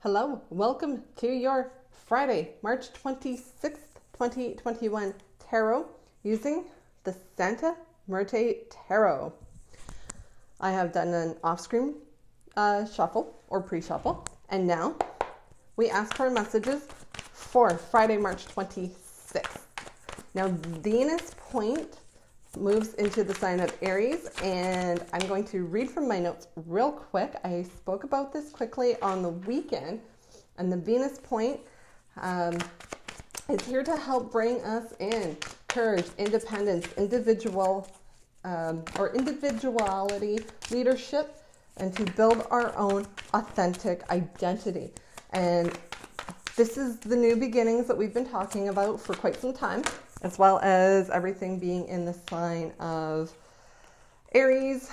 Hello, welcome to your Friday, March 26th, 2021 tarot using the Santa Muerte Tarot. I have done an off-screen shuffle or pre-shuffle, and now we ask for messages for Friday, March 26th. Now, Venus point moves into the sign of Aries, and I'm going to read from my notes real quick. I spoke about this quickly on the weekend, and the Venus point is here to help bring us in courage, independence, individuality, leadership, and to build our own authentic identity. And this is the new beginnings that we've been talking about for quite some time, as well as everything being in the sign of Aries,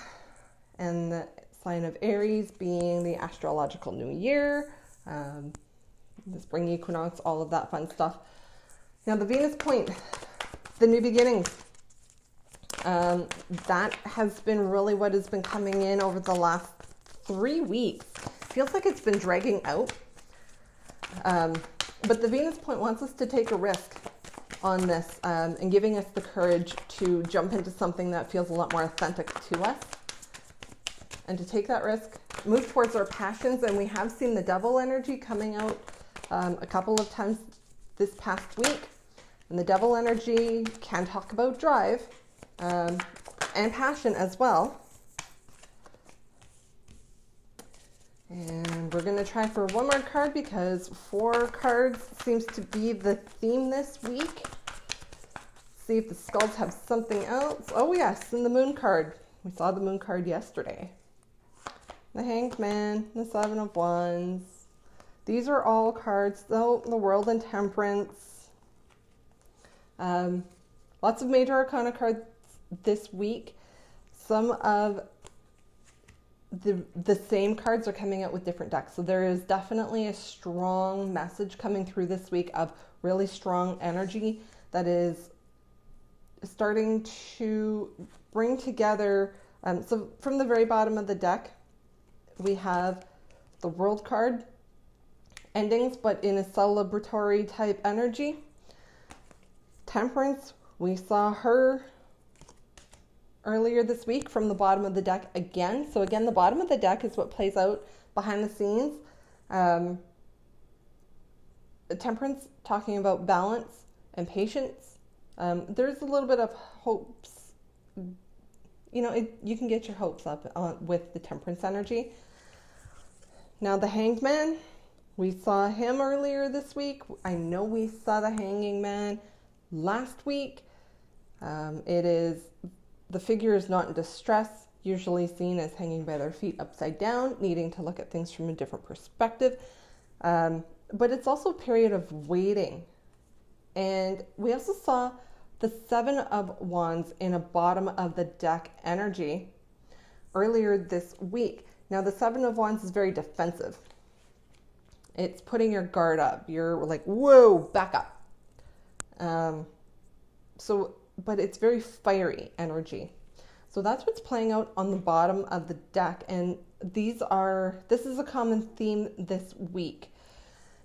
and the sign of Aries being the astrological new year, the spring equinox, all of that fun stuff. Now the Venus point, the new beginnings, that has been really what has been coming in over the last 3 weeks. Feels like it's been dragging out. But the Venus point wants us to take a risk on this and giving us the courage to jump into something that feels a lot more authentic to us and to take that risk, move towards our passions. And we have seen the devil energy coming out a couple of times this past week. And the devil energy can talk about drive and passion as well. And we're going to try for one more card because 4 cards seems to be the theme this week. See if the skulls have something else. Oh yes, and the moon card. We saw the moon card yesterday. The Hanged Man, the 7 of Wands. These are all cards, though, the World and Temperance. Lots of major arcana cards this week. Some of the same cards are coming out with different decks. So there is definitely a strong message coming through this week of really strong energy that is starting to bring together. So from the very bottom of the deck, we have the World card, endings, but in a celebratory type energy. Temperance, we saw her earlier this week from the bottom of the deck again. So again, the bottom of the deck is what plays out behind the scenes. Temperance, talking about balance and patience. There's a little bit of hopes. You know, you can get your hopes up with the Temperance energy. Now the Hanged Man, we saw him earlier this week. I know we saw the Hanging Man last week. The figure is not in distress, usually seen as hanging by their feet upside down, needing to look at things from a different perspective. But it's also a period of waiting. And we also saw the 7 of Wands in a bottom of the deck energy earlier this week. Now the 7 of Wands is very defensive. It's putting your guard up. You're like, whoa, back up. But it's very fiery energy. So that's what's playing out on the bottom of the deck. And this is a common theme this week.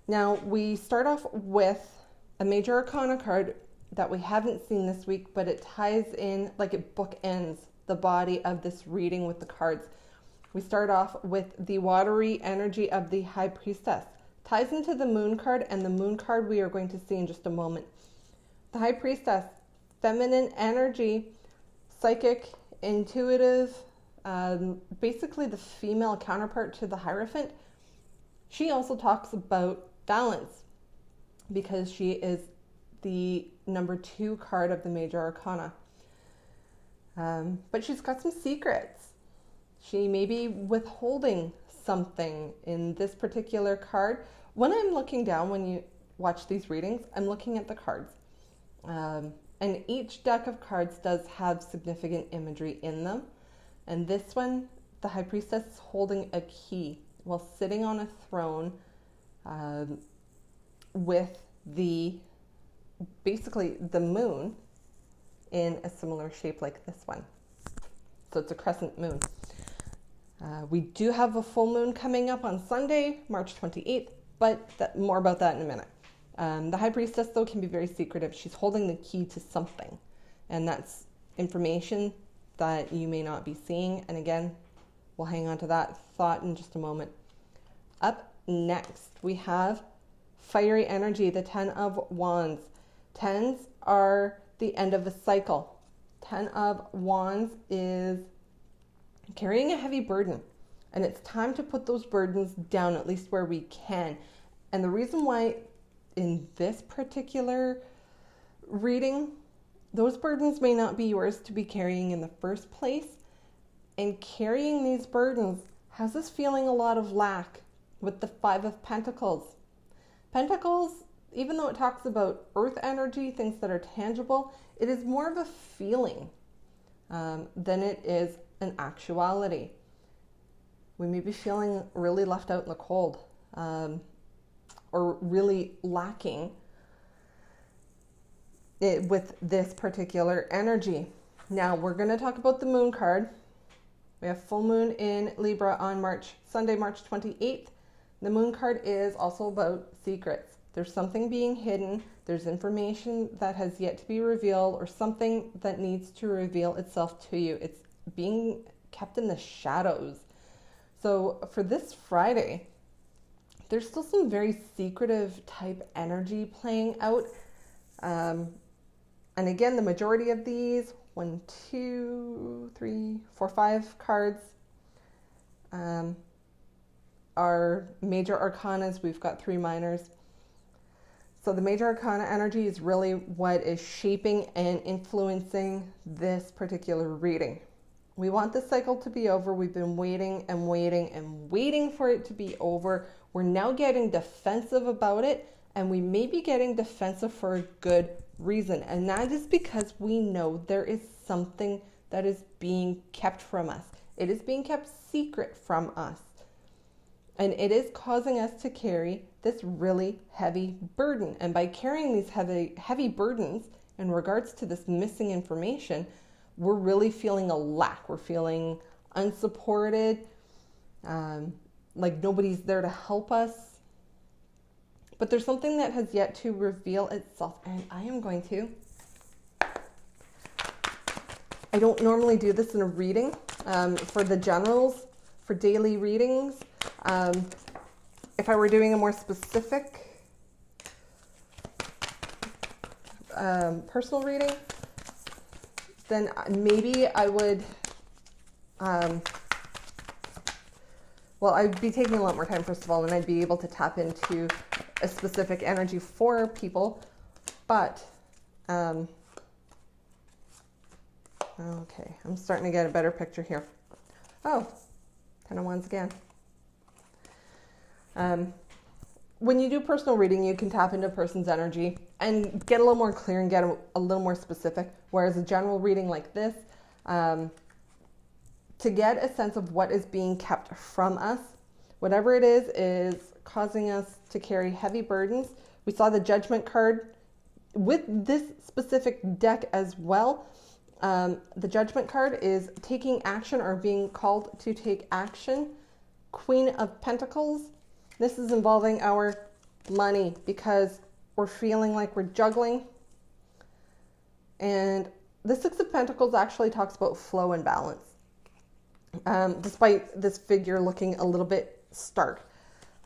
Now we start off with a major arcana card that we haven't seen this week, but it ties in, like it bookends the body of this reading with the cards. We start off with the watery energy of the High Priestess. Ties into the moon card, and the moon card we are going to see in just a moment. The High Priestess, feminine energy, psychic, intuitive, basically the female counterpart to the Hierophant. She also talks about balance because she is the number 2 card of the major arcana. But she's got some secrets. She may be withholding something in this particular card. When I'm looking down, when you watch these readings, I'm looking at the cards. And each deck of cards does have significant imagery in them. And this one, the High Priestess is holding a key while sitting on a throne with basically the moon in a similar shape like this one. So it's a crescent moon. We do have a full moon coming up on Sunday, March 28th, but more about that in a minute. The High Priestess, though, can be very secretive. She's holding the key to something, and that's information that you may not be seeing. And again, we'll hang on to that thought in just a moment. Up next, we have fiery energy, the 10 of Wands. Tens are the end of a cycle. 10 of Wands is carrying a heavy burden, and it's time to put those burdens down, at least where we can. And the reason why in this particular reading, those burdens may not be yours to be carrying in the first place, and carrying these burdens has us feeling a lot of lack with the 5 of Pentacles. Pentacles, even though it talks about earth energy, things that are tangible, it is more of a feeling than it is an actuality. We may be feeling really left out in the cold, or really lacking it with this particular energy. Now we're going to talk about the moon card. We have full moon in Libra on Sunday, March 28th. The moon card is also about secrets. There's something being hidden. There's information that has yet to be revealed, or something that needs to reveal itself to you. It's being kept in the shadows. So for this Friday, there's still some very secretive type energy playing out. And again, the majority of these, 1, 2, 3, 4, 5 cards are major arcanas. We've got 3 minors. So the major arcana energy is really what is shaping and influencing this particular reading. We want this cycle to be over. We've been waiting and waiting and waiting for it to be over. We're now getting defensive about it, and we may be getting defensive for a good reason. And that is because we know there is something that is being kept from us. It is being kept secret from us. And it is causing us to carry this really heavy burden. And by carrying these heavy burdens in regards to this missing information, we're really feeling a lack. We're feeling unsupported, like nobody's there to help us. But there's something that has yet to reveal itself. And I am going to... I don't normally do this in a reading for the generals, for daily readings. If I were doing a more specific personal reading, then maybe I would, I'd be taking a lot more time, first of all, and I'd be able to tap into a specific energy for people. But, okay, I'm starting to get a better picture here. Oh, 10 of Wands again. When you do personal reading, you can tap into a person's energy and get a little more clear and get a little more specific. Whereas a general reading like this, to get a sense of what is being kept from us, whatever it is causing us to carry heavy burdens. We saw the Judgment card with this specific deck as well. The Judgment card is taking action or being called to take action. Queen of Pentacles. This is involving our money because we're feeling like we're juggling. And the Six of Pentacles actually talks about flow and balance. Despite this figure looking a little bit stark.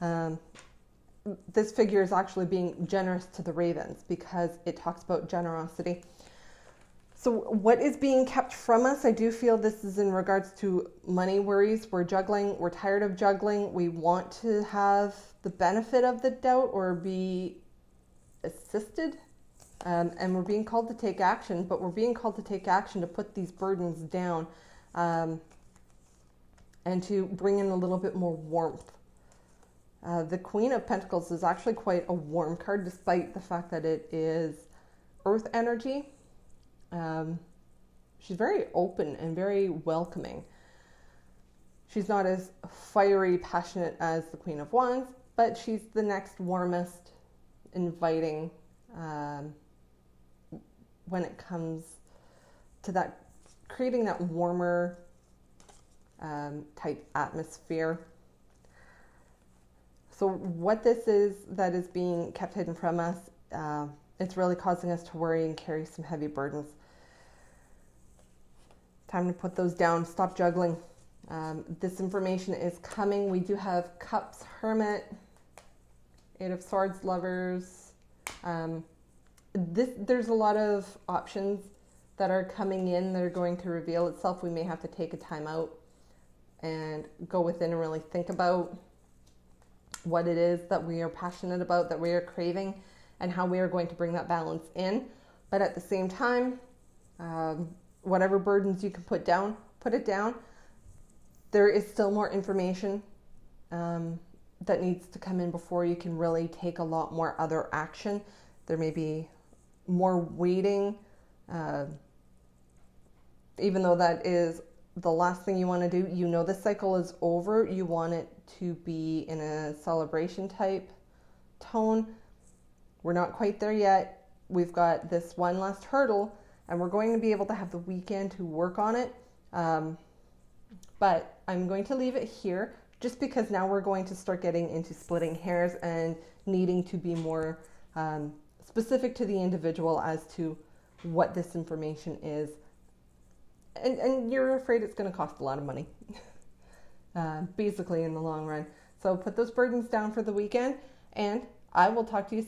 This figure is actually being generous to the ravens because it talks about generosity. So what is being kept from us? I do feel this is in regards to money worries. We're juggling. We're tired of juggling. We want to have the benefit of the doubt or be assisted. And we're being called to take action, but we're being called to take action to put these burdens down and to bring in a little bit more warmth. The Queen of Pentacles is actually quite a warm card, despite the fact that it is earth energy. She's very open and very welcoming. She's not as fiery, passionate as the Queen of Wands, but she's the next warmest, inviting when it comes to that creating that warmer type atmosphere. So what this is that is being kept hidden from us, it's really causing us to worry and carry some heavy burdens. Time to put those down. Stop juggling. This information is coming. We do have Cups, Hermit, Eight of Swords, Lovers. There's a lot of options that are coming in that are going to reveal itself. We may have to take a time out and go within and really think about what it is that we are passionate about, that we are craving, and how we are going to bring that balance in. But at the same time, whatever burdens you can put down, put it down. There is still more information that needs to come in before you can really take a lot more other action. There may be more waiting, even though that is the last thing you want to do. You know the cycle is over. You want it to be in a celebration type tone. We're not quite there yet. We've got this one last hurdle, and we're going to be able to have the weekend to work on it. But I'm going to leave it here just because now we're going to start getting into splitting hairs and needing to be more specific to the individual as to what this information is. And you're afraid it's going to cost a lot of money, basically in the long run. So put those burdens down for the weekend, and I will talk to you soon.